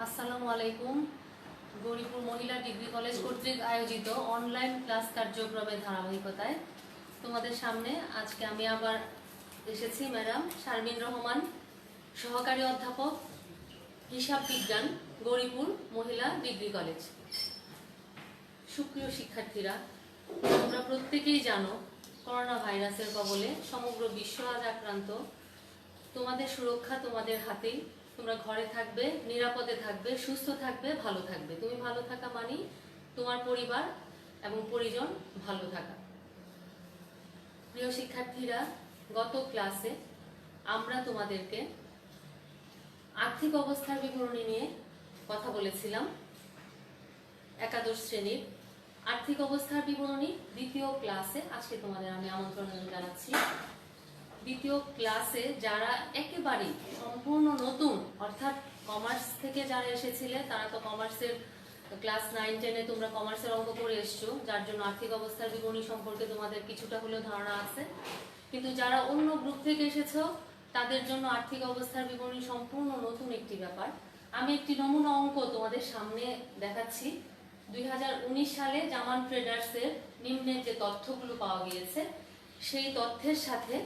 আসসালামু আলাইকুম। গৌরীপুর মহিলা ডিগ্রি কলেজ কর্তৃক আয়োজিত অনলাইন ক্লাস কার্যক্রমের ধারাবাহিকতায় তোমাদের সামনে আজকে আমি আবার এসেছি। ম্যাডাম শারমিন রহমান, সহকারী অধ্যাপক, হিসাব বিজ্ঞান, গৌরীপুর মহিলা ডিগ্রি কলেজ। সুপ্রিয় শিক্ষার্থীরা, তোমরা প্রত্যেকেই জানো করোনা ভাইরাসের কবলে সমগ্র বিশ্ব আজ আক্রান্ত। তোমাদের সুরক্ষা তোমাদের হাতেই। তোমরা ঘরে থাকবে, নিরাপদে থাকবে, সুস্থ থাকবে, ভালো থাকবে। তুমি ভালো থাকা মানেই তোমার পরিবার এবং পরিজন ভালো থাকা। প্রিয় শিক্ষার্থীরা, গত ক্লাসে আমরা তোমাদেরকে আর্থিক অবস্থার বিবরণী নিয়ে কথা বলেছিলাম। একাদশ শ্রেণীর আর্থিক অবস্থার বিবরণী দ্বিতীয় ক্লাসে আজকে তোমাদের আমি আমন্ত্রণ জানাচ্ছি। দ্বিতীয় ক্লাসে যারা একেবারেই সম্পূর্ণ নতুন, অর্থাৎ কমার্স থেকে যারা এসেছিলে, তারা তো কমার্সের ক্লাস 9-10-এ তোমরা কমার্সের অঙ্ক করে এসছো, যার জন্য আর্থিক অবস্থার বিবরণী সম্পর্কে তোমাদের কিছুটা হলেও ধারণা আছে। কিন্তু যারা অন্য গ্রুপ থেকে এসেছো, তাদের জন্য আর্থিক অবস্থার বিবরণী সম্পূর্ণ নতুন একটি ব্যাপার। আমি একটি নমুনা অঙ্ক তোমাদের সামনে দেখাচ্ছি। 2019 সালে জামান ট্রেডার্সের নিম্নের যে তথ্যগুলো পাওয়া গিয়েছে, সেই তথ্যের সাথে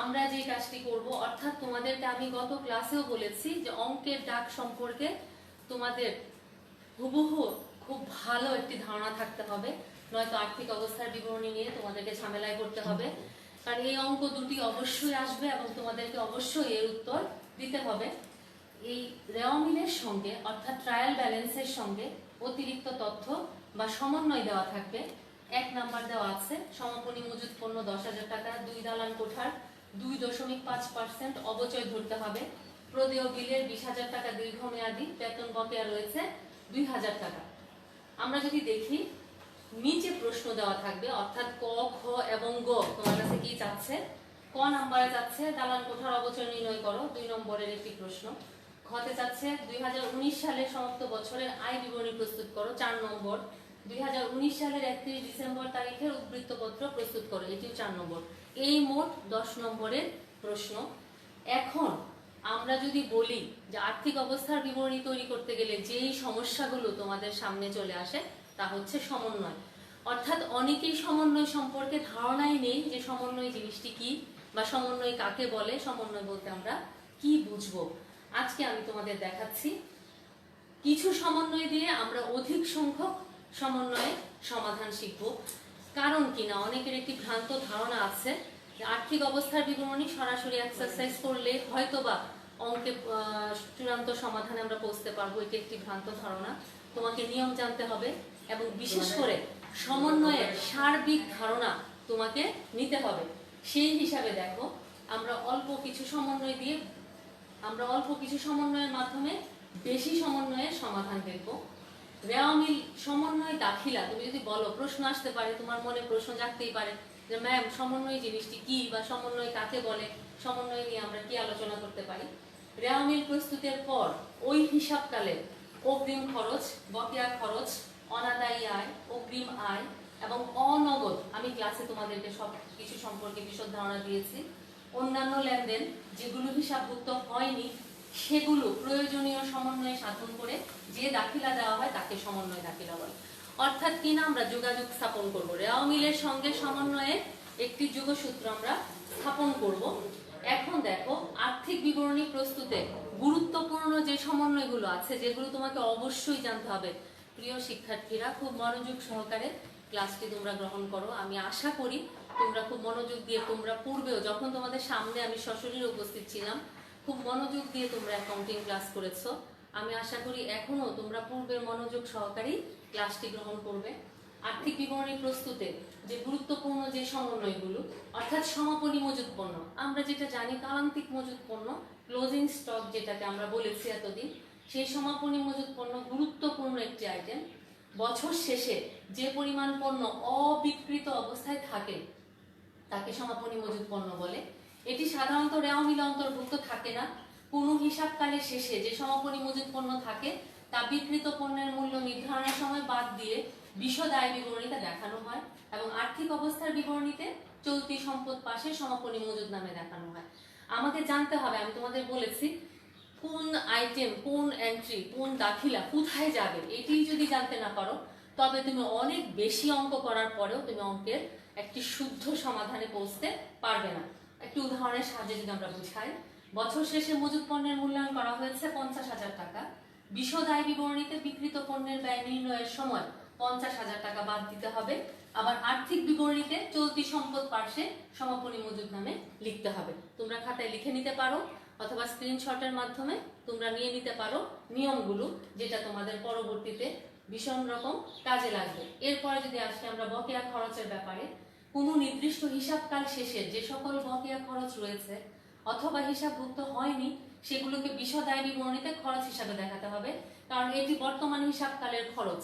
আমরা যে কাজটি করব, অর্থাৎ তোমাদেরকে আমি গত ক্লাসেও বলেছি যে অঙ্কের ডাক সম্পর্কে তোমাদের হুবহু খুব ভালো একটি ধারণা থাকতে হবে, নয়তো আর্থিক অবস্থার বিবরণী নিয়ে তোমাদেরকে ঝামেলায় করতে হবে। কারণ এই অঙ্ক দুটি অবশ্যই আসবে এবং তোমাদেরকে অবশ্যই এর উত্তর দিতে হবে। এই রেওয়ামিলের সঙ্গে, অর্থাৎ ট্রায়াল ব্যালেন্সের সঙ্গে অতিরিক্ত তথ্য বা সমন্বয় দেওয়া থাকবে। 1 নাম্বার দেওয়া আছে সমাপনী মজুদ পণ্য 10,000 টাকা, 2 দালান কোঠার 2.5% অবচয় ধরতে হবে। প্রদেয় বিলের 20,000 টাকা দীর্ঘমেয়াদী, বেতন বকেয়া রয়েছে 2,000 টাকা। আমরা যদি দেখি, নিচে প্রশ্ন দেওয়া থাকবে, অর্থাৎ ক, খ এবং গ তোমার কাছে কি চাচ্ছে। ক নাম্বারে চাচ্ছে দালান কোঠার অবচয় নির্ণয় করো, 2 নম্বরের একটি প্রশ্ন। খতে চাচ্ছে 2019 সালের সমাপ্ত বছরের আয় বিবরণী প্রস্তুত করো, 4 নম্বর। 2019 সালের 31 ডিসেম্বর তারিখের উদ্ধৃতপত্র প্রস্তুত করো, এটিও 4 নম্বর। এই মোট 10 নম্বরের প্রশ্ন। এখন আমরা যদি বলি যে আর্থিক অবস্থার বিবরণী তৈরি করতে গেলে যেই সমস্যাগুলো তোমাদের সামনে চলে আসে, তা হচ্ছে সমন্বয়। অর্থাৎ অনেকেই সমন্বয় সম্পর্কে ধারণাই নেই যে সমন্বয় জিনিসটি কি বা সমন্বয় কাকে বলে, সমন্বয় বলতে আমরা কি বুঝবো। আজকে আমি তোমাদের দেখাচ্ছি কিছু সমন্বয় দিয়ে আমরা অধিক সংখ্যক সমন্বয়ের সমাধান শিখব। কারণ কিনা অনেকের একটি ভ্রান্ত ধারণা আছে যে আর্থিক অবস্থার বিবরণী সরাসরি এক্সারসাইজ করলে হয়তোবা অঙ্কে চূড়ান্ত সমাধানে আমরা পৌঁছতে পারবো। এটি একটি ভ্রান্ত ধারণা। তোমাকে নিয়ম জানতে হবে এবং বিশেষ করে সমন্বয়ের সার্বিক ধারণা তোমাকে নিতে হবে। সেই হিসাবে দেখো, আমরা অল্প কিছু সমন্বয়ের মাধ্যমে বেশি সমন্বয়ের সমাধান দেখব। রেওয়ামিল সমন্বয় দাখিলা, তুমি যদি বলো, প্রশ্ন আসতে পারে, তোমার মনে প্রশ্ন জাগতেই পারে যে ম্যাম সমন্বয় জিনিসটি কি বা সমন্বয় কাকে বলে, সমন্বয় নিয়ে আমরা কি আলোচনা করতে পারি। রেওয়ামিল প্রস্তুতের পর ওই হিসাবকালে অগ্রিম খরচ, বকেয়া খরচ, অনাদায়ী আয়, অগ্রিম আয় এবং অনগদ, আমি ক্লাসে তোমাদেরকে সব কিছু সম্পর্কে বিশদ ধারণা দিয়েছি। অন্যান্য লেনদেন যেগুলো হিসাবভুক্ত হয়নি, সেগুলো প্রয়োজনীয় সমন্বয়ে সাধন করে যে দাখিলা দেওয়া হয় তাকে সমন্বয় দাখিলা বলে। অর্থাৎ কিনা আমরা যোগাযোগ স্থাপন করব, রেওয়ামিলের সঙ্গে সমন্বয়ে একটি যোগসূত্র আমরা স্থাপন করব। এখন দেখো, আর্থিক বিবরণী প্রস্তুতে গুরুত্বপূর্ণ যে সমন্বয়গুলো আছে, যেগুলো তোমাকে অবশ্যই জানতে হবে। প্রিয় শিক্ষার্থীরা, খুব মনোযোগ সহকারে ক্লাসটি তোমরা গ্রহণ করো। আমি আশা করি তোমরা খুব মনোযোগ দিয়ে, তোমরা পূর্বেও যখন তোমাদের সামনে আমি সশরীরে উপস্থিত ছিলাম, খুব মনোযোগ দিয়ে তোমরা অ্যাকাউন্টিং ক্লাস করেছো। আমি আশা করি এখনো তোমরা পূর্বের মনোযোগ সহকারেই ক্লাসটি গ্রহণ করবে। আর্থিক বিবরণী প্রস্তুতে যে গুরুত্বপূর্ণ যে সমন্বয়গুলো, অর্থাৎ সমাপনী মজুদ পণ্য, আমরা যেটা জানি কালান্তিক মজুদ পণ্য, ক্লোজিং স্টক যেটাকে আমরা বলেছি এতদিন, সেই সমাপনী মজুদ পণ্য গুরুত্বপূর্ণ একটি আইটেম। বছর শেষে যে পরিমাণ পণ্য অবিকৃত অবস্থায় থাকে তাকে সমাপনী মজুদ পণ্য বলে। এটি সাধারণত রেওয়ামিলে অন্তর্ভুক্ত থাকে না। কোনো হিসাবকালের শেষে যে সমাপনী মজুদ পণ্য থাকে তা বিকৃত পণ্যের মূল্য নির্ধারণের সময় বাদ দিয়ে বিশদ আয় বিবরণীতে দেখানো হয় এবং আর্থিক অবস্থার বিবরণীতে চলতি সম্পদ পাশে সমাপনী মজুদ নামে দেখানো হয়। আমাকে জানতে হবে, আমি তোমাদের বলেছি কোন আইটেম, কোন এন্ট্রি, কোন দাখিলা কোথায় যাবে এটি যদি জানতে না পারো, তবে তুমি অনেক বেশি অঙ্ক করার পরেও তুমি অঙ্কের একটি শুদ্ধ সমাধানে পৌঁছতে পারবে না। একটি উদাহরণের সাহায্যে যদি আমরা বুঝাই, বছর শেষে মজুত পণ্যের মূল্যায়ন করা হয়েছে 50,000 টাকা। বিশদ আয় বিবরণীতে বিক্রিত পণ্যের ব্যয় নির্ণয়ের সময় 50,000 টাকা বাদ দিতে হবে। আবার আর্থিক বিবরণীতে চলতি সম্পদ পার্শ্বে সমাপনী মজুদ নামে লিখতে হবে। তোমরা খাতায় লিখে নিতে পারো অথবা স্ক্রিনশটের মাধ্যমে তোমরা নিয়ে নিতে পারো নিয়মগুলো, যেটা তোমাদের পরবর্তীতে ভীষণ রকম কাজে লাগবে। এরপরে যদি আসি আমরা বকেয়া খরচের ব্যাপারে, কোনো নির্দিষ্ট হিসাবকাল শেষে যে সকল বকেয়া খরচ রয়েছে অথবা হিসাবভুক্ত হয়নি সেগুলোকে বিশদ আয় বিবরণীতে খরচ হিসাবে দেখাতে হবে, কারণ এটি বর্তমান হিসাবকালের খরচ।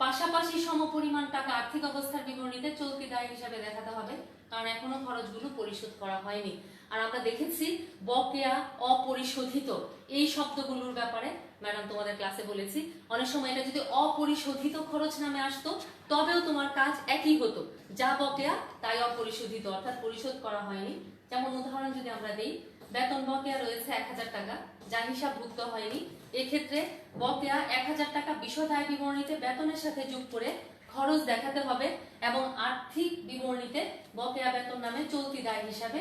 পাশাপাশি সমপরিমাণ টাকা আর্থিক অবস্থার বিবরণীতে চলতি দায় হিসাবে দেখাতে হবে, কারণ এখনো খরচগুলো পরিশোধ করা হয়নি। আর আমরা দেখেছি বকেয়া, অপরিশোধিত এই শব্দগুলোর ব্যাপারে ম্যাডাম তোমাদের ক্লাসে বলেছি, অনেক সময় এটা যদি অপরিশোধিত খরচ নামে আসতো তবেও তোমার কাজ একই হতো, যা বকেয়া তাই অপরিশোধিত, অর্থাৎ পরিশোধ করা হয়নি। যেমন উদাহরণ যদি আমরা দিই, বেতন বকেয়া রয়েছে 1000 টাকা, যা হিসাবভুক্ত হয়নি। এক্ষেত্রে বকেয়া 1000 টাকা বিশদ আয় বিবরণীতে বেতনের সাথে যোগ করে খরচ দেখাতে হবে এবং আর্থিক বিবরণীতে বকেয়া বেতন নামে চলতি দায় হিসাবে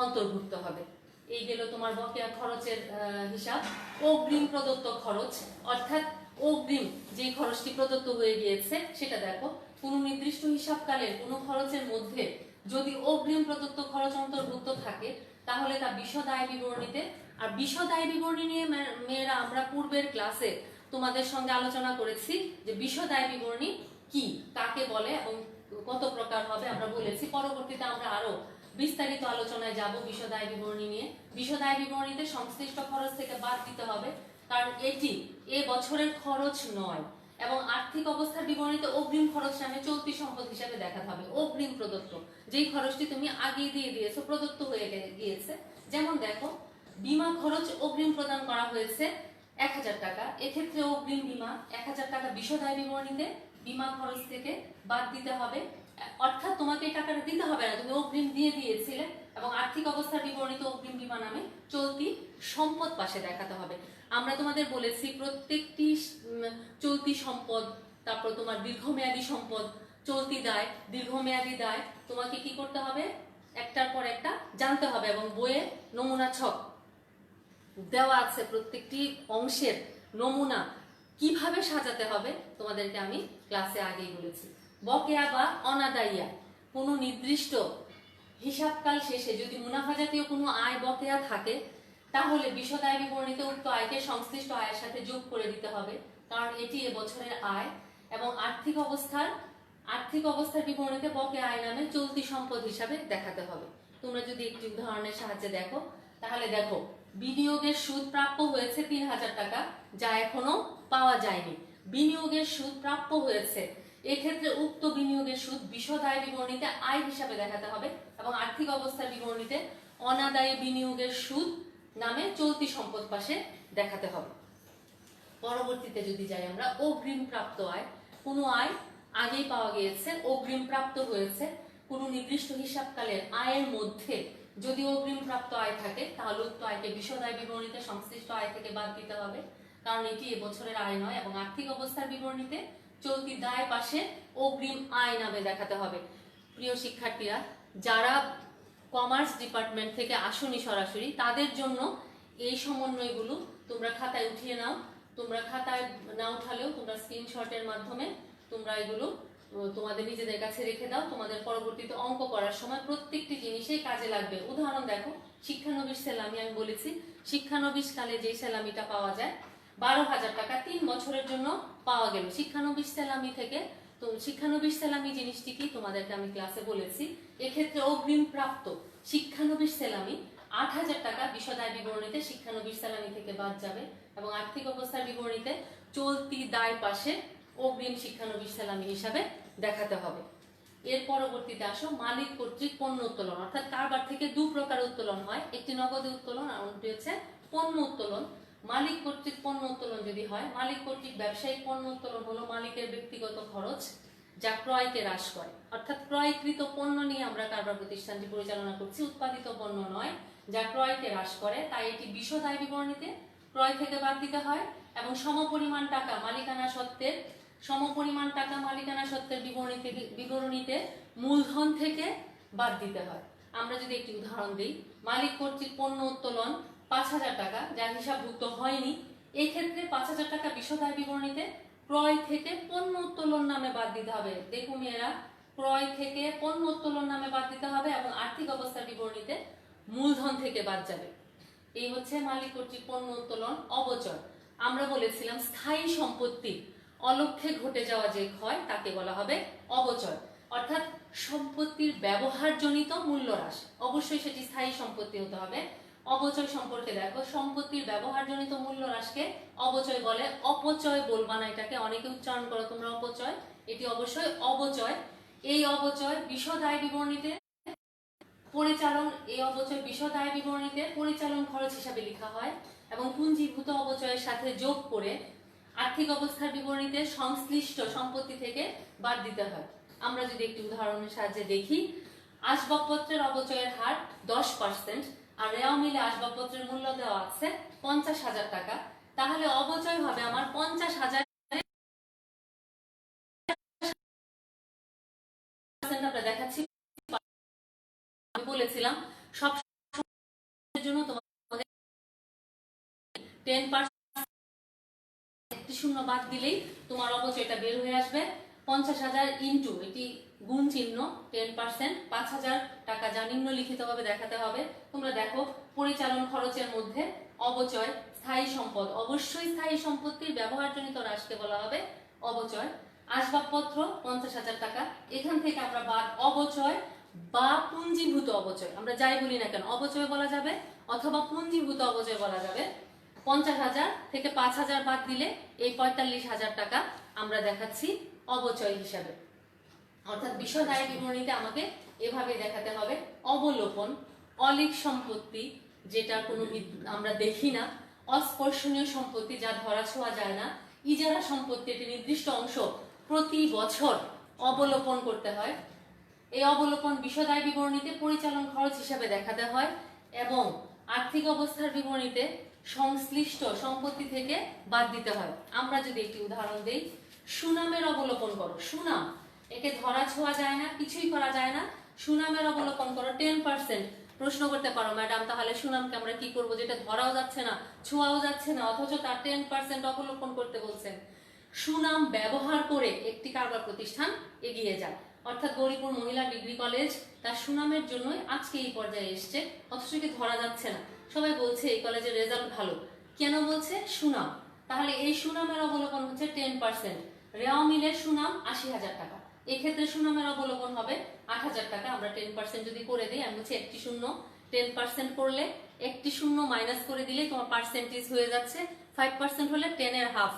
অন্তর্ভুক্ত হবে। এই গেল তোমার বকেয়া খরচের হিসাব। অগ্রিম প্রদত্ত খরচ, অর্থাৎ অগ্রিম যে খরচটি প্রদত্ত হয়ে গিয়েছে সেটা দেখো। কোনো নির্দিষ্ট হিসাবকালের কোনো খরচের মধ্যে যদি অগ্রিম প্রদত্ত খরচ অন্তর্ভুক্ত থাকে তাহলে তা বিশদ আয় বিবরণীতে, আর বিশদ আয় বিবরণী নিয়ে মেয়েরা আমরা পূর্বের ক্লাসে তোমাদের সঙ্গে আলোচনা করেছি যে বিশদ আয় বিবরণী কি, কাকে বলে এবং কত প্রকার হবে আমরা বলেছি। পরবর্তীতে আমরা আরো বিস্তারিত আলোচনায় যাব বিশদ আয় বিবরণী নিয়ে। বিশদ আয় বিবরণীতে সংশ্লিষ্ট খরচ থেকে বাদ দিতে হবে, কারণ এটি এ বছরের খরচ নয়। এবং আর্থিক অবস্থার বিবরণীতে অগ্রিম খরচ নামে চলতি সম্পদ হিসাবে দেখাতে হবে। অগ্রিম প্রদত্ত যেই খরচটি তুমি আগে দিয়ে দিয়েছো, প্রদত্ত হয়ে গিয়েছে। যেমন দেখো, বীমা খরচ অগ্রিম প্রদান করা হয়েছে 1000 টাকা, এক্ষেত্রে অগ্রিম বীমা 1000 টাকা বিশদ আয় বিবরণীতে বীমা খরচ থেকে বাদ দিতে হবে। অর্থাৎ তোমাকে এই টাকাটা দিতে হবে না, তুমি অগ্রিম দিয়ে দিয়েছিলে এবং আর্থিক অবস্থার বিবরণীতে অগ্রিম বীমা নামে চলতি সম্পদ পাশে দেখাতে হবে। আমরা তোমাদের বলেছি প্রত্যেকটি চলতি সম্পদ, তারপর তোমার দীর্ঘমেয়াদী সম্পদ, চলতি দায়, দীর্ঘমেয়াদী দায় তোমাকে কি করতে হবে, একটার পর একটা জানতে হবে এবং বইয়ে নমুনা ছক দেওয়া আছে, প্রত্যেকটি অংশের নমুনা কিভাবে সাজাতে হবে তোমাদেরকে আমি ক্লাসে আগেই বলেছি। বকেয়া বা অনাদায়ী, কোনো নির্দিষ্ট হিসাবকাল শেষে যদি মুনাফা জাতীয় কোনো আয় বকেয়া থাকে তাহলে বিশদ আয় বিবরণীতে উক্ত আয়কে সংশ্লিষ্ট আয়ের সাথে যোগ করে দিতে হবে, কারণ এটি এবছরের আয়। এবং আর্থিক অবস্থার বিবরণীতে বকেয়া আয় নামে চলতি সম্পদ হিসাবে দেখাতে হবে। তোমরা যদি একটি উদাহরণের সাহায্যে দেখো, তাহলে দেখো বিনিয়োগের সুদ প্রাপ্য হয়েছে 3000 টাকা, যা এখনো পাওয়া যায়নি। বিনিয়োগের সুদ প্রাপ্য হয়েছে, এক্ষেত্রে উক্ত বিনিয়োগের সুদ বিশদ আয় বিবরণীতে আয় হিসাবে দেখাতে হবে এবং আর্থিক অবস্থার বিবরণীতে অনাদায়ী বিনিয়োগের সুদ নামে চলতি সম্পদ পাশে দেখাতে হবে। পরবর্তীতে যদি যাই আমরা, অগ্রিম প্রাপ্ত আয়, কোনো আয় আগেই পাওয়া গিয়েছে, অগ্রিম প্রাপ্ত হয়েছে, কোনো নির্দিষ্ট হিসাবকালের আয়ের মধ্যে যদি অগ্রিম প্রাপ্ত আয় থাকে তাহলে উক্ত আয়কে বিশদ আয় বিবরণীতে সংশ্লিষ্ট আয় থেকে বাদ দিতে হবে, কারণ এটি এবছরের আয় নয়। এবং আর্থিক অবস্থার বিবরণীতে চলতি দায় পাশে অগ্রিম আয় নামে দেখাতে হবে। প্রিয় শিক্ষার্থীরা, যারা কমার্স ডিপার্টমেন্ট থেকে আসনি সরাসরি, তাদের জন্য এই সমন্বয়গুলো তোমরা খাতায় উঠিয়ে নাও। তোমরা খাতায় না উঠালেও তোমরা স্ক্রিনশটের মাধ্যমে তোমরা এগুলো তোমাদের নিজেদের কাছে রেখে দাও। তোমাদের পরবর্তীতে অঙ্ক করার সময় প্রত্যেকটি জিনিসেই কাজে লাগবে। উদাহরণ দেখো, শিক্ষানবিশ সেলামি আমি বলেছি, শিক্ষানবিশ কালে যে সেলামিটা পাওয়া যায় 12,000 টাকা 3 বছরের জন্য পাওয়া গেল শিক্ষানবিশ সেলামি থেকে। তো শিক্ষানবিশ সেলামি জিনিসটি কি তোমাদেরকে আমি ক্লাসে বলেছি। এক্ষেত্রে অগ্রিম প্রাপ্ত শিক্ষানবিশ সেলামি 8,000 টাকা বিশদ আয় বিবরণীতে শিক্ষানবিশ সেলামি থেকে বাদ যাবে এবং আর্থিক অবস্থার বিবরণীতে চলতি দায় পাশে অগ্রিম শিক্ষানবিশ সেলামি হিসাবে দেখাতে হবে। এর পরবর্তীতে আসো মালিক কর্তৃক পণ্য উত্তোলন, অর্থাৎ কারবার থেকে দু প্রকার উত্তোলন হয়, একটি নগদে উত্তোলন আর অন্যটি হচ্ছে পণ্য উত্তোলন। মালিক কর্তৃক পণ্য উত্তোলন যদি হয়, মালিক কর্তৃক ব্যবসায়িক পণ্য উত্তোলন হলো মালিকের ব্যক্তিগত খরচ যা ক্রয়কে হ্রাস করে, অর্থাৎ ক্রয়কৃত পণ্য নিয়ে আমরা কারবার প্রতিষ্ঠানটি পরিচালনা করছি, উৎপাদিত পণ্য নয়, যা ক্রয়কে হ্রাস করে, তাই এটি বিশদ আয় বিবরণীতে ক্রয় থেকে বাদ দিতে হয়, এবং সমপরিমাণ টাকা মালিকানা সত্ত্বের বিবরণীতে মূলধন থেকে বাদ দিতে হয়। আমরা যদি একটি উদাহরণ দিই, মালিক কর্তৃক পণ্য উত্তোলন 5,000 টাকা, যার হিসাবভুক্ত হয়নি, এই ক্ষেত্রে 5,000 টাকা বিশদ আয় বিবরণীতে ক্রয় থেকে পণ্য উত্তোলন নামে বাদ দিতে হবে। দেখুন মেয়েরা, ক্রয় থেকে পণ্য উত্তোলন নামে বাদ দিতে হবে এবং আর্থিক অবস্থার বিবরণীতে মূলধন থেকে বাদ যাবে। এই হচ্ছে মালিক কর্তৃক পণ্য উত্তোলন। অবচয়, আমরা বলেছিলাম স্থায়ী সম্পত্তি অলক্ষ্যে ঘটে যাওয়া যে ক্ষয় তাকে বলা হবে অবচয়, অর্থাৎ সম্পত্তির ব্যবহারজনিত মূল্য হ্রাস, অবশ্যই সেটি স্থায়ী সম্পত্তি হতে হবে। অবচয় সম্পর্কে দেখো, সম্পত্তির ব্যবহারজনিত মূল্য হ্রাসকে অবচয় বলে। অপচয় বলবা না, এটাকে অনেকে উচ্চারণ করো তোমরা অপচয়, এটি অবশ্যই অবচয়। এই অবচয় বিশদ আয় বিবরণীতে পরিচালন খরচ হিসাবে লেখা হয় এবং পুঞ্জীভূত অবচয়ের সাথে যোগ করে আর্থিক অবস্থার বিবরণীতে সংশ্লিষ্ট সম্পত্তি থেকে বাদ দিতে হয়। আমরা যদি একটি উদাহরণের সাহায্যে দেখি, আসবাবপত্রের অবচয়ের হার 10% আর রেওয়া মিলে আসবাবপত্রের মূল্য দেওয়া আছে 50,000 টাকা, তাহলে অবচয় হবে আমার 50,000। আমরা দেখাচ্ছি, আমি বলেছিলাম সব জন্য তোমাদের 10% একটি শূন্য বাদ দিলেই তোমার অবচয়টা বের হয়ে আসবে। 50,000 ইন্টু এটি গুণ চিহ্ন 10% 5,000 টাকা, যা নিম্নলিখিত ভাবে দেখাতে হবে। তোমরা দেখো, পরিচালন খরচের মধ্যে অবচয়, স্থায়ী সম্পদ, অবশ্যই স্থায়ী সম্পত্তির ব্যবহারজনিত হ্রাসকে বলা হবে অবচয়। আসবাবপত্র 50,000 টাকা, এখান থেকে আমরা বাদ অবচয় বা পুঞ্জীভূত অবচয়, আমরা যাই বলি না কেন অবচয় বলা যাবে অথবা পুঞ্জীভূত অবচয় বলা যাবে। 50,000 থেকে 5,000 বাদ দিলে এই 45,000 টাকা আমরা দেখাচ্ছি অবচয় হিসাবে। অর্থাৎ বিশদ আয় বিবরণীতে আমাকে এভাবে দেখাতে হবে। অবলোপন, অলিক সম্পত্তি যেটা কোনো আমরা দেখি না, অস্পর্শনীয় সম্পত্তি যা ধরা ছোঁয়া যায় না, ইজারা সম্পত্তি একটি নির্দিষ্ট অংশ প্রতি বছর অবলোপন করতে হয়। এই অবলোপন বিশদ আয় বিবরণীতে পরিচালন খরচ হিসাবে দেখাতে হয় এবং আর্থিক অবস্থার বিবরণীতে সংশ্লিষ্ট সম্পত্তি থেকে বাদ দিতে হয়। আমরা যদি একটি উদাহরণ দেই, সুনামের অবলোপন করো। সুনাম, একে ধরা ছোঁয়া যায় না, কিছুই করা যায় না, সুনামের অবলোপন করো 10%। প্রশ্ন করতে পারো, ম্যাডাম তাহলে সুনামকে আমরা কি করব, যেটা ধরাও যাচ্ছে না ছোঁয়াও যাচ্ছে না অথচ তার 10% অবলোপন করতে বলছেন। সুনাম ব্যবহার করে একটি কারবার প্রতিষ্ঠান এগিয়ে যায়, অর্থাৎ গৌরীপুর মহিলা ডিগ্রি কলেজ তার সুনামের জন্যই আজকে এই পর্যায়ে এসছে, অথচ কি ধরা যাচ্ছে না। সবাই বলছে এই কলেজের রেজাল্ট ভালো, কেন বলছে? সুনাম। তাহলে এই সুনামের অবলোকন হচ্ছে 10%। রেওয়া মিলের সুনাম 80,000 টাকা, এক্ষেত্রে সুনামের অবলোকন হবে 8,000 টাকা। আমরা 10% যদি করে দিই, আমি বলছি একটি শূন্য 10% করলে একটি শূন্য মাইনাস করে দিলে তোমার পার্সেন্টেজ হয়ে যাচ্ছে 5% হলে 10 এর হাফ।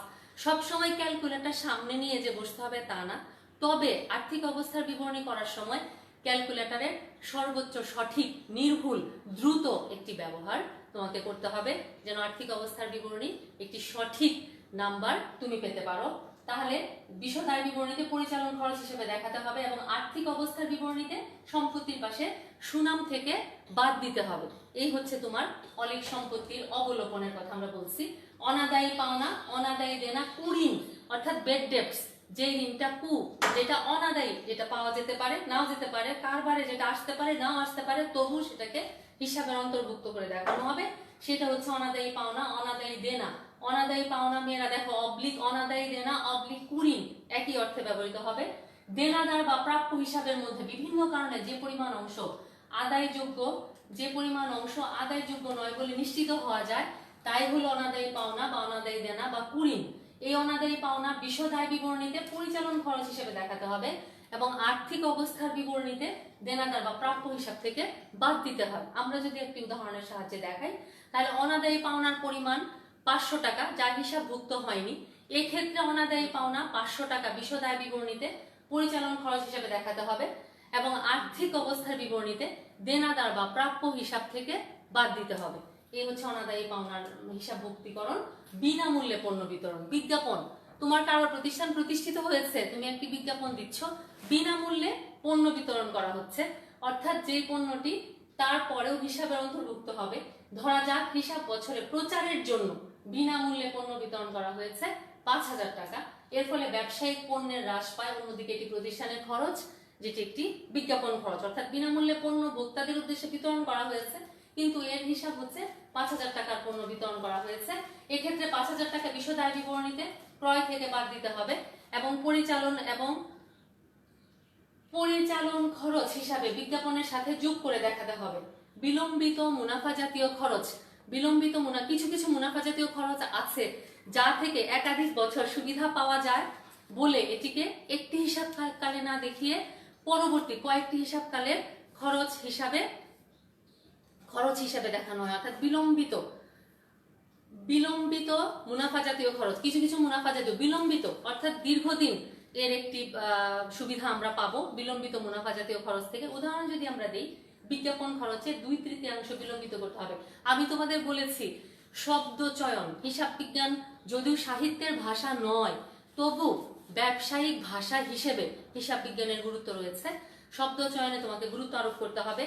সবসময় ক্যালকুলেটর সামনে নিয়ে যে বসতে হবে তা না, তবে আর্থিক অবস্থার বিবরণী করার সময় ক্যালকুলেটরের সর্বোচ্চ সঠিক, নির্ভুল, দ্রুত একটি ব্যবহার তোমাকে করতে হবে, যেন আর্থিক অবস্থার বিবরণী একটি সঠিক নাম্বার তুমি পেতে পারো। তাহলে বিশদ আয় বিবরণীতে পরিচালন খরচ হিসেবে দেখাতে হবে এবং আর্থিক অবস্থার বিবরণীতে সম্পত্তির পাশে সুনাম থেকে বাদ দিতে হবে। এই হচ্ছে তোমার অলিক সম্পত্তির অবলোপনের কথা আমরা বলছি। অনাদায়ী পাওনা, অনাদায়ী দেনা, কুঋণ অর্থাৎ বেড ডেটস, যে ঋণটা যেটা অনাদায়ী, যেটা পাওয়া যেতে পারে নাও যেতে পারে, কারবারে যেটা আসতে পারে নাও আসতে পারে, তবু সেটাকে হিসাবের অন্তর্ভুক্ত করে দেখানো হবে, সেটা হচ্ছে অনাদায়ী পাওনা। অনাদায়ী দেনা, অনাদায়ী পাওনা মেয়েরা দেখো অবলিক অনাদায়ী দেনা অবলিক কুঋণ একই অর্থে ব্যবহৃত হবে। দেনাদার বা প্রাপ্য হিসাবের মধ্যে বিভিন্ন কারণে যে পরিমাণ অংশ আদায়যোগ্য নয় বলে নিশ্চিত হওয়া যায়, তাই হলো অনাদায়ী পাওনা বা অনাদায়ী দেনা বা কুঋণ। এই অনাদায়ী পাওনা বিশদ আয় বিবরণীতে পরিচালন খরচ হিসেবে দেখাতে হবে এবং আর্থিক অবস্থার বিবরণীতে দেনাদার বা প্রাপ্য হিসাব থেকে বাদ দিতে হয়। আমরা যদি একটি উদাহরণের সাহায্যে দেখাই, তাহলে অনাদায়ী পাওনার পরিমাণ 500 টাকা, যার হিসাবভুক্ত হয়নি, এক্ষেত্রে অনাদায়ী পাওনা 500 টাকা বিশদ আয় বিবরণীতে পরিচালন খরচ হিসেবে দেখাতে হবে এবং আর্থিক অবস্থার বিবরণীতে দেনাদার বা প্রাপ্য হিসাব থেকে বাদ দিতে হবে। এই হচ্ছে অনাদায়ী পাওনার হিসাবভুক্তিকরণ। বিনামূল্যে পণ্য বিতরণ, বিজ্ঞাপন, তোমার কারো প্রতিষ্ঠান প্রতিষ্ঠিত হয়েছে, তুমি একটি বিজ্ঞাপন দিচ্ছ, বিনামূল্যে পণ্য বিতরণ করা হচ্ছে, অর্থাৎ যে পণ্যটি তারপরেও হিসাবের অন্তর্ভুক্ত হবে। ধরা যাক হিসাব বছরে প্রচারের জন্য বিনামূল্যে পণ্য বিতরণ করা হয়েছে 5,000 টাকা। এর ফলে ব্যবসায়িক পণ্যের হ্রাস পায়, অন্যদিকে এটি প্রতিষ্ঠানের খরচ, যেটি একটি বিজ্ঞাপন খরচ, অর্থাৎ বিনামূল্যে পণ্য ভোক্তাদের উদ্দেশ্যে বিতরণ করা হয়েছে, কিন্তু এর হিসাব হচ্ছে 5,000 টাকার পণ্য বিতরণ করা হয়েছে। এক্ষেত্রে 5,000 টাকা বিশদ আয় বিবরণীতে ক্রয় থেকে বাদ দিতে হবে এবং পরিচালন খরচ হিসাবে বিজ্ঞাপনের সাথে যোগ করে দেখাতে হবে। বিলম্বিত মুনাফা জাতীয় খরচ, কিছু কিছু মুনাফা জাতীয় খরচ আছে যা থেকে একাধিক বছর সুবিধা পাওয়া যায় বলে এটিকে একটি হিসাবকালে না দেখিয়ে পরবর্তী কয়েকটি হিসাবকালের খরচ হিসাবে দেখানো হয়। অর্থাৎ বিলম্বিত মুনাফা জাতীয় খরচ, কিছু কিছু মুনাফা জাতীয় বিলম্বিত অর্থাৎ দীর্ঘদিন এর একটি সুবিধা আমরা পাবো বিলম্বিত মুনাফা জাতীয় খরচ থেকে। উদাহরণ যদি আমরা দিই, বিজ্ঞাপন খরচে 2/3 বিলম্বিত করতে হবে। আমি তোমাদের বলেছি শব্দ চয়ন, হিসাব বিজ্ঞান যদিও সাহিত্যের ভাষা নয়, তবু ব্যবসায়িক ভাষা হিসেবে হিসাব বিজ্ঞানের গুরুত্ব রয়েছে। শব্দ চয়নে তোমাকে গুরুত্ব আরোপ করতে হবে।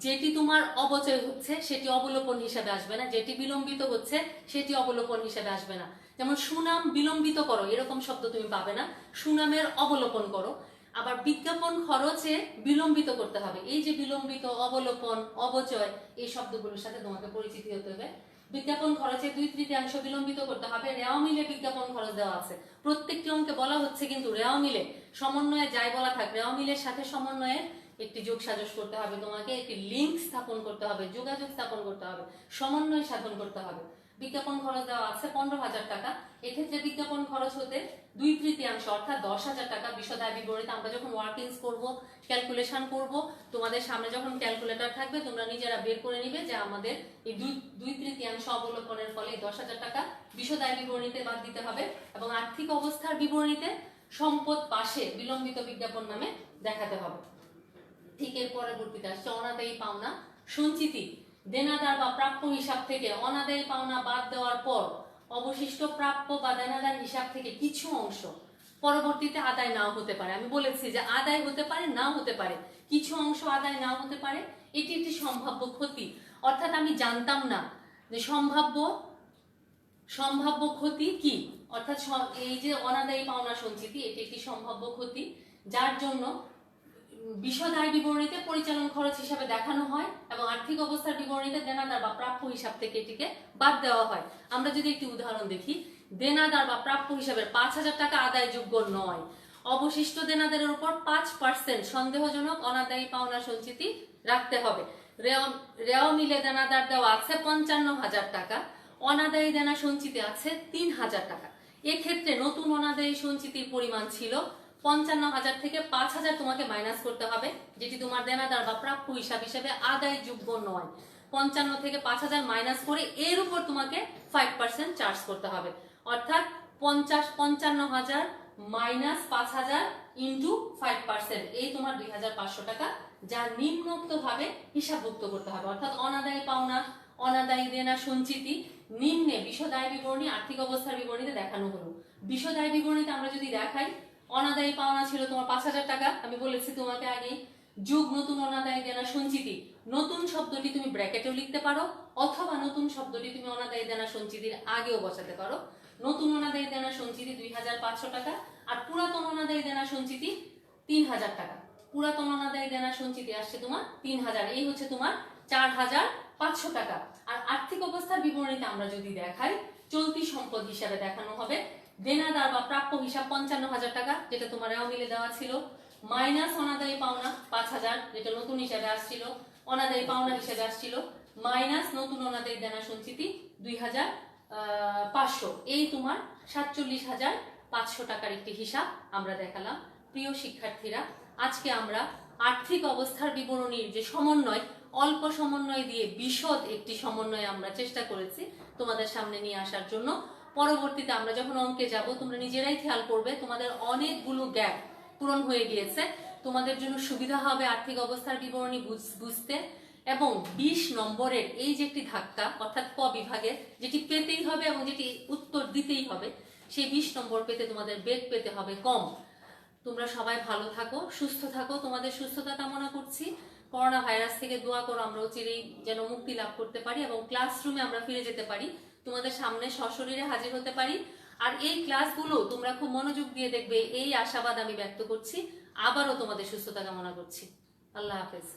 যেটি তোমার অবচয় হচ্ছে সেটি অবলোপন হিসেবে আসবে না, যেটি বিলম্বিত হচ্ছে সেটি অবলোপন হিসেবে আসবে না। যেমন সুনাম বিলম্বিত করো, এরকম শব্দ তুমি পাবে না, সুনামের অবলোপন করো। আবার বিজ্ঞাপন খরচে বিলম্বিত করতে হবে, এই যে বিলম্বিত, অবলোপন, অবচয়, এই শব্দগুলোর সাথে তোমাকে পরিচিতি হতে হবে। বিজ্ঞাপন খরচে 2/3 বিলম্বিত করতে হবে। রেওয়া মিলে বিজ্ঞাপন খরচ দেওয়া আছে, প্রত্যেকটি অঙ্কে বলা হচ্ছে, কিন্তু রেওয়া মিলে সমন্বয়ে যাই বলা থাক, রেওয়া মিলের সাথে সমন্বয়ে একটি যোগ সাজস করতে হবে, তোমাকে একটি লিঙ্ক স্থাপন করতে হবে, যোগাযোগ স্থাপন করতে হবে, সমন্বয় সাধন করতে হবে। বিজ্ঞাপন খরচ দেওয়া আছে 15,000 টাকা। এক্ষেত্রে বিজ্ঞাপন খরচ হতে 2/3 অর্থাৎ 10,000 টাকা বিশদ আয় বিবরণীতে আমরা যখন ওয়ার্কিংস করব, ক্যালকুলেশন করব, তোমাদের সামনে যখন ক্যালকুলেটর থাকবে তোমরা নিজেরা বের করে নিবে যে আমাদের এই 2/3 অবলোপনের ফলে 10,000 টাকা বিশদ আয় বিবরণীতে বাদ দিতে হবে এবং আর্থিক অবস্থার বিবরণীতে সম্পদ পাশে বিলম্বিত বিজ্ঞাপন নামে দেখাতে হবে। ঠিক এর পরবর্তীতে আসছে অনাদায়ী পাওনা সঞ্চিতি। দেনাদার বা প্রাপ্য হিসাব থেকে অনাদায়ী পাওনা বাদ দেওয়ার পর অবশিষ্ট প্রাপ্য বা দেনাদার হিসাব থেকে কিছু অংশ পরবর্তীতে আদায় নাও হতে পারে। আমি বলেছি যে আদায় হতে পারে, নাও হতে পারে, কিছু অংশ আদায় নাও হতে পারে। এটি একটি সম্ভাব্য ক্ষতি, অর্থাৎ আমি জানতাম না যে সম্ভাব্য ক্ষতি কি, অর্থাৎ এই যে অনাদায়ী পাওনা সঞ্চিতি এটি একটি সম্ভাব্য ক্ষতি, যার জন্য বিশদ আয় বিবরণীতে পরিচালন খরচ হিসাবে দেখানো হয় এবং আর্থিক অবস্থার বিবরণীতে দেনাদার বা প্রাপ্য হিসাব থেকে এটিকে বাদ দেওয়া হয়। আমরা যদি একটি উদাহরণ দেখি, দেনাদার বা প্রাপ্য হিসাবে 5,000 টাকা আদায়যোগ্য নয়, অবশিষ্ট দেনাদারের উপর 5% সন্দেহজনক অনাদায়ী পাওনা সঞ্চিতি রাখতে হবে। রেওয়া মিলে দেনাদার দেওয়া আছে 55,000 টাকা, অনাদায়ী দেনা সঞ্চিতি আছে 3,000 টাকা। এক্ষেত্রে নতুন অনাদায়ী সঞ্চিতির পরিমাণ ছিল 55,000 থেকে 5,000 তোমাকে মাইনাস করতে হবে, যেটি তোমার দেনাদার বা প্রাপ্য হিসাবে আদায়যোগ্য নয়। 55 থেকে 5,000 মাইনাস করে এর উপর তোমাকে 5% চার্জ করতে হবে, অর্থাৎ 55,000 মাইনাস 5,000 ইন্টু 5%, এই তোমার 2,500 টাকা, যা নিম্নোক্ত ভাবে হিসাবভুক্ত করতে হবে। অর্থাৎ অনাদায়ী পাওনা, অনাদায়ী দেনা সঞ্চিতি নিম্নে বিশদ আয় বিবরণী, আর্থিক অবস্থার বিবরণীতে দেখানো হলো। বিশদ আয় বিবরণীতে আমরা যদি দেখাই, অনাদায়ী পাওনা ছিল তোমার 5,000 টাকা, আমি বলেছি তোমাকে আগেই, যোগ নতুন অনাদায়ী দেনা সঞ্চিতি। নতুন শব্দটি তুমি ব্র্যাকেটেও লিখতে পারো অথবা নতুন শব্দটি তুমি অনাদায়ী দেনা সঞ্চিতির আগেও বসাতে পারো। নতুন অনাদায়ী দেনা সঞ্চিতি 2,500 টাকা আর পুরাতন অনাদায়ী দেনা সঞ্চিতি 3,000 টাকা। পুরাতন অনাদায়ী দেনা সঞ্চিতি আসছে তোমার 3,000, এই হচ্ছে তোমার 4,500 টাকা। আর আর্থিক অবস্থার বিবরণীতে আমরা যদি দেখাই, চলতি সম্পদ হিসাবে দেখানো হবে দেনাদার বা প্রাপ্য হিসাব 55,000 টাকা, যেটা তোমার রেওয়া মিলে দেওয়া ছিল, মাইনাস অনাদায়ী পাওনা 5,000, যেটা নতুন হিসাবে আসছিল, অনাদায়ী পাওনা হিসাবে আসছিল, মাইনাস নতুন অনাদায়ী দেনা সঞ্চিতি 2,500, এই তোমার 47,500 টাকার একটি হিসাব আমরা দেখালাম। প্রিয় শিক্ষার্থীরা, আজকে আমরা আর্থিক অবস্থার বিবরণীর যে সমন্বয়, অল্প সমন্বয় দিয়ে বিশদ একটি সমন্বয় আমরা চেষ্টা করেছি তোমাদের সামনে নিয়ে আসার জন্য। পরবর্তীতে আমরা যখন অঙ্কে যাব, তোমরা নিজেরাই খেয়াল করবে তোমাদের অনেকগুলো গ্যাপ পূরণ হয়ে গিয়েছে। তোমাদের জন্য সুবিধা হবে আর্থিক অবস্থার বিবরণী বুঝতে, এবং 20 নম্বরের এই যে একটি ধাক্কা, অর্থাৎ ক বিভাগের, যেটি পেতেই হবে এবং যেটি উত্তর দিতেই হবে, সেই 20 নম্বর পেতে তোমাদের বেগ পেতে হবে কম। তোমরা সবাই ভালো থাকো, সুস্থ থাকো, তোমাদের সুস্থতা কামনা করছি। করোনা ভাইরাস থেকে দোয়া করো আমরা চিরেই যেন মুক্তি লাভ করতে পারি এবং ক্লাসরুমে আমরা ফিরে যেতে পারি। তোমাদের সামনে সশরীরে হাজির হতে পারি। আর এই ক্লাসগুলো তোমরা খুব মনোযোগ দিয়ে দেখবে, এই আশাবাদ আমি ব্যক্ত করছি। আবারও তোমাদের সুস্থতা কামনা করছি। আল্লাহ হাফেজ।